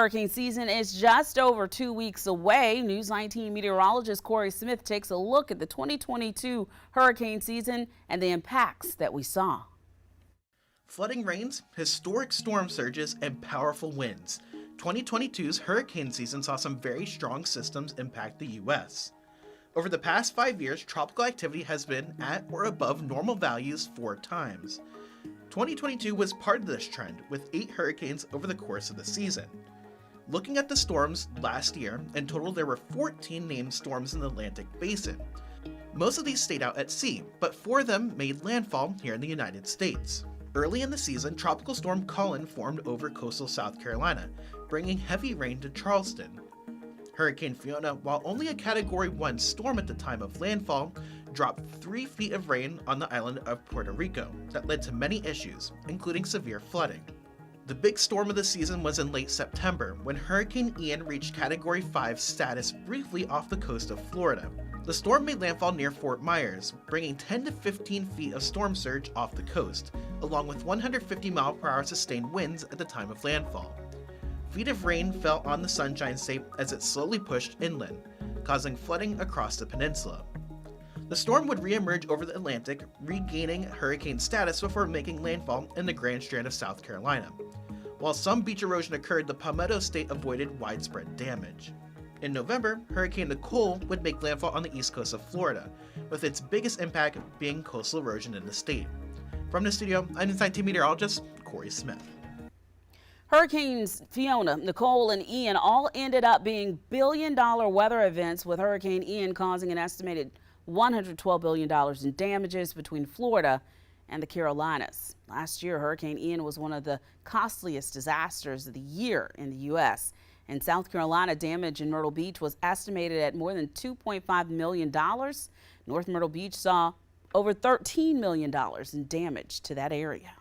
Hurricane season is just over 2 weeks away. News 19 meteorologist Corey Smith takes a look at the 2022 hurricane season and the impacts that we saw. Flooding rains, historic storm surges, and powerful winds. 2022's hurricane season saw some very strong systems impact the U.S. Over the past 5 years, tropical activity has been at or above normal values 4 times. 2022 was part of this trend, with 8 hurricanes over the course of the season. Looking at the storms last year, in total there were 14 named storms in the Atlantic Basin. Most of these stayed out at sea, but 4 of them made landfall here in the United States. Early in the season, Tropical Storm Colin formed over coastal South Carolina, bringing heavy rain to Charleston. Hurricane Fiona, while only a Category 1 storm at the time of landfall, dropped 3 feet of rain on the island of Puerto Rico that led to many issues, including severe flooding. The big storm of the season was in late September when Hurricane Ian reached Category 5 status briefly off the coast of Florida. The storm made landfall near Fort Myers, bringing 10 to 15 feet of storm surge off the coast, along with 150 mph sustained winds at the time of landfall. Feet of rain fell on the Sunshine State as it slowly pushed inland, causing flooding across the peninsula. The storm would re-emerge over the Atlantic, regaining hurricane status before making landfall in the Grand Strand of South Carolina. While some beach erosion occurred, the Palmetto State avoided widespread damage. In November, Hurricane Nicole would make landfall on the east coast of Florida, with its biggest impact being coastal erosion in the state. From the studio, I'm News 19 meteorologist Corey Smith. Hurricanes Fiona, Nicole, and Ian all ended up being billion-dollar weather events, with Hurricane Ian causing an estimated $112 billion in damages between Florida and the Carolinas. Last year, Hurricane Ian was one of the costliest disasters of the year in the U.S. In South Carolina, damage in Myrtle Beach was estimated at more than $2.5 million. North Myrtle Beach saw over $13 million in damage to that area.